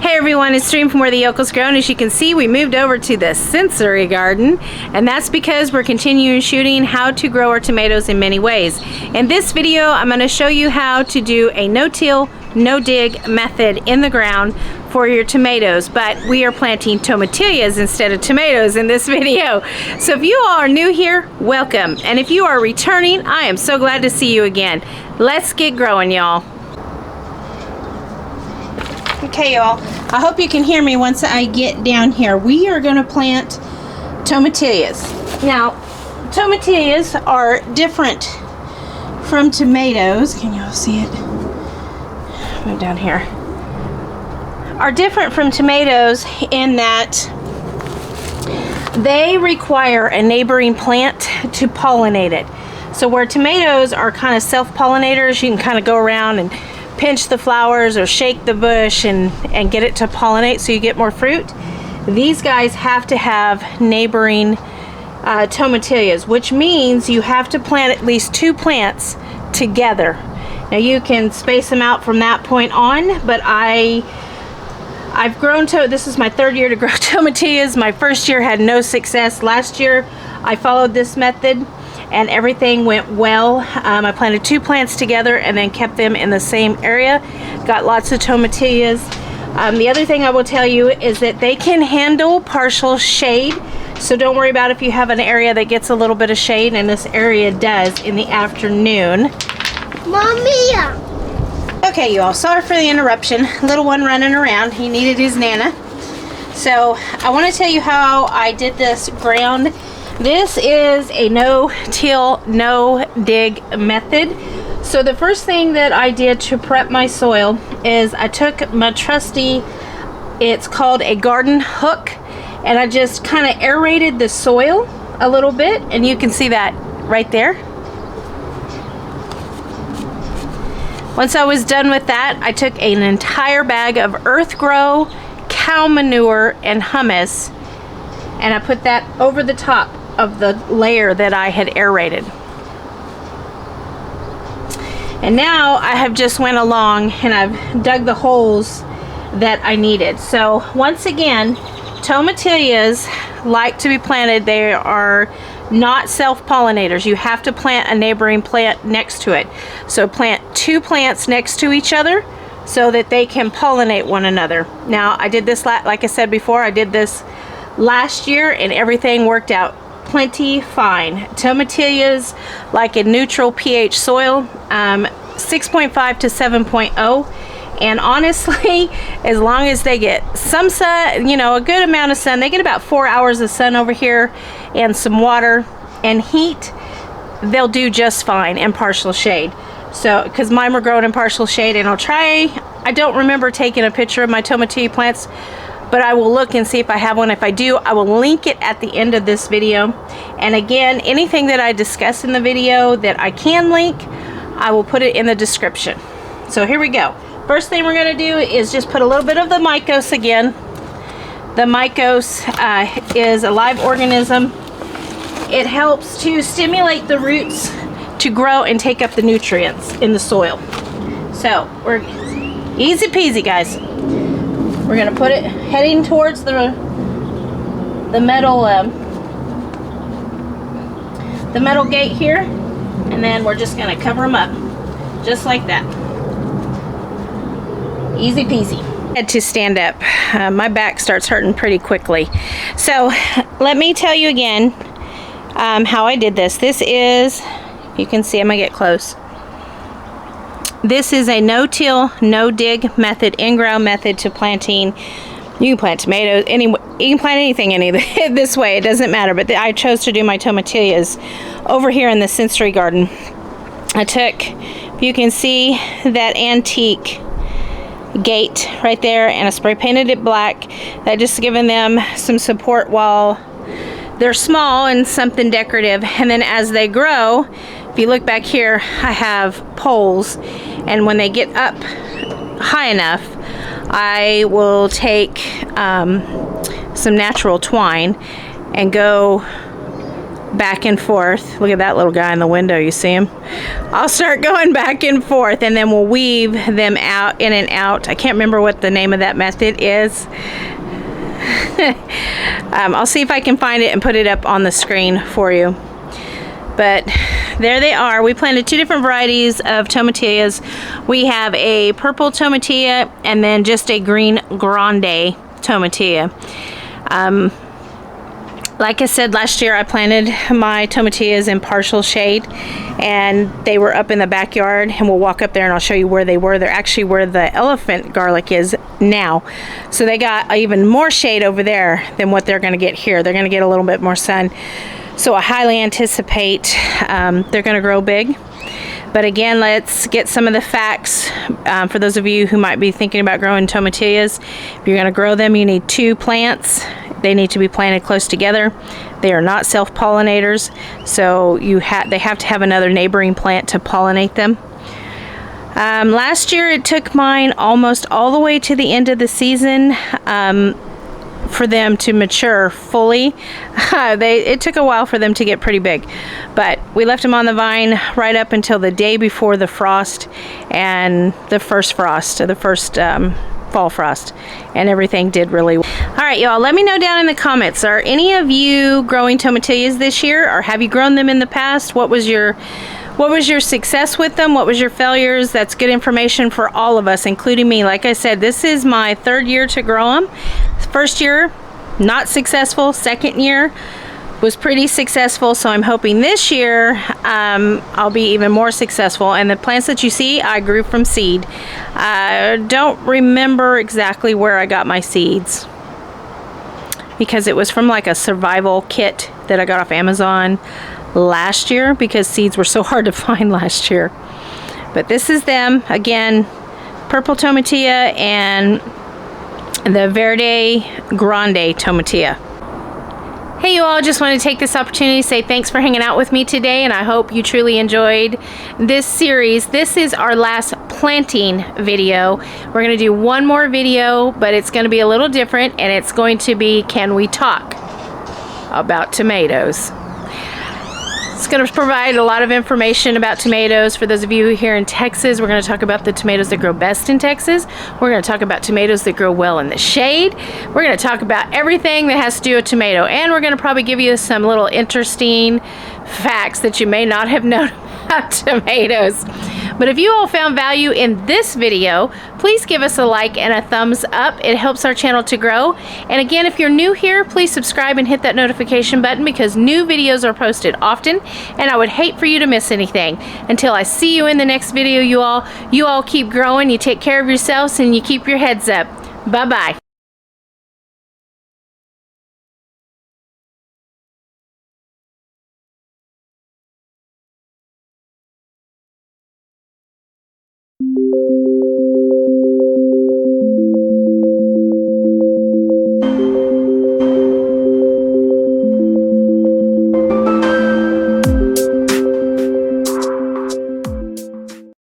Hey everyone, it's Stream from Where the Yokels Grow, and as you can see, we moved over to the sensory garden, and that's because we're continuing shooting how to grow our tomatoes in many ways. In this video, I'm going to show you how to do a no-till, no-dig method in the ground for your tomatoes, but we are planting tomatillos instead of tomatoes in this video. So if you all are new here, welcome, and if you are returning, I am so glad to see you again. Let's get growing, y'all. Okay, y'all, I hope you can hear me once I get down here. We are going to plant tomatillos. Now, tomatillos are different from tomatoes. Can y'all see it? Move down here. Are different from tomatoes in that they require a neighboring plant to pollinate it. So where tomatoes are kind of self-pollinators, you can kind of go around and pinch the flowers or shake the bush and get it to pollinate so you get more fruit. These guys have to have neighboring tomatillos, which means you have to plant at least 2 plants together. Now you can space them out from that point on, but I've grown this is my 3rd year to grow tomatillos. My 1st year had no success. Last year I followed this method and everything went well. I planted 2 plants together and then kept them in the same area. Got lots of tomatillos. The other thing I will tell you is that they can handle partial shade. So don't worry about if you have an area that gets a little bit of shade, and this area does in the afternoon. Mommy! Okay, you all, sorry for the interruption. Little one running around. He needed his Nana. So I want to tell you how I did this ground. This is a no-till, no-dig method. So the first thing that I did to prep my soil is I took my trusty, it's called a garden hook, and I just kind of aerated the soil a little bit, and you can see that right there. Once I was done with that, I took an entire bag of earth grow, cow manure, and humus, and I put that over the top of the layer that I had aerated. And now I have just went along and I've dug the holes that I needed. So once again, tomatillos like to be planted. They are not self-pollinators. You have to plant a neighboring plant next to it. So plant 2 plants next to each other so that they can pollinate one another. Now I did this, like I said before, I did this last year and everything worked out plenty fine. Tomatillos like a neutral pH soil, 6.5 to 7.0, and honestly, as long as they get some sun, you know, a good amount of sun, they get about 4 hours of sun over here and some water and heat, they'll do just fine in partial shade. So because mine were grown in partial shade, and I don't remember taking a picture of my tomatillo plants, but I will look and see if I have one. If I do, I will link it at the end of this video. And again, anything that I discuss in the video that I can link, I will put it in the description. So here we go. First thing we're going to do is just put a little bit of the mycos again. The mycos is a live organism. It helps to stimulate the roots to grow and take up the nutrients in the soil. So we're easy peasy, guys. We're going to put it heading towards the metal gate here, and then we're just going to cover them up just like that. Easy peasy. I had to stand up. My back starts hurting pretty quickly. So let me tell you again how I did this. This is, you can see, I'm going to get close. This is a no-till, no-dig method, in-ground method to planting. You can plant tomatoes, you can plant anything this way, it doesn't matter. But I chose to do my tomatillos over here in the sensory garden. I took, you can see that antique gate right there, and I spray painted it black. That just giving them some support while they're small and something decorative. And then as they grow, if you look back here, I have poles, and when they get up high enough, I will take some natural twine and go back and forth. Look at that little guy in the window, you see him? I'll start going back and forth, and then we'll weave them out, in and out. I can't remember what the name of that method is. I'll see if I can find it and put it up on the screen for you. But there they are. We planted 2 different varieties of tomatillas. We have a purple tomatilla and then just a green grande tomatilla. Like I said, last year I planted my tomatillas in partial shade, and they were up in the backyard, and we'll walk up there and I'll show you where they were. They're actually where the elephant garlic is now. So they got even more shade over there than what they're going to get here. They're going to get a little bit more sun. So I highly anticipate they're going to grow big. But again, let's get some of the facts for those of you who might be thinking about growing tomatillas. If you're going to grow them, you need 2 plants. They need to be planted close together. They are not self-pollinators, so they have to have another neighboring plant to pollinate them. Last year it took mine almost all the way to the end of the season for them to mature fully. It took a while for them to get pretty big, but we left them on the vine right up until the day before the frost and the first frost, the first fall frost, and everything did really well. All right, y'all, let me know down in the comments, are any of you growing tomatillas this year, or have you grown them in the past? What was your success with them? What was your failures? That's good information for all of us, including me. Like I said, this is my 3rd year to grow them. First year, not successful. Second year was pretty successful, so I'm hoping this year I'll be even more successful. And the plants that you see, I grew from seed. I don't remember exactly where I got my seeds, because it was from like a survival kit that I got off Amazon last year, because seeds were so hard to find last year. But this is them again, purple tomatilla and the Verde grande tomatilla. Hey you all, just want to take this opportunity to say thanks for hanging out with me today, and I hope you truly enjoyed this series. This is our last planting video. We're going to do one more video, but it's going to be a little different, and it's going to be, can we talk about tomatoes? It's going to provide a lot of information about tomatoes. For those of you here in Texas, we're going to talk about the tomatoes that grow best in Texas. We're going to talk about tomatoes that grow well in the shade. We're going to talk about everything that has to do with tomato, and we're going to probably give you some little interesting facts that you may not have known about tomatoes. But if you all found value in this video, please give us a like and a thumbs up. It helps our channel to grow. And again, if you're new here, please subscribe and hit that notification button, because new videos are posted often, and I would hate for you to miss anything. Until I see you in the next video, you all keep growing, you take care of yourselves, and you keep your heads up. Bye-bye.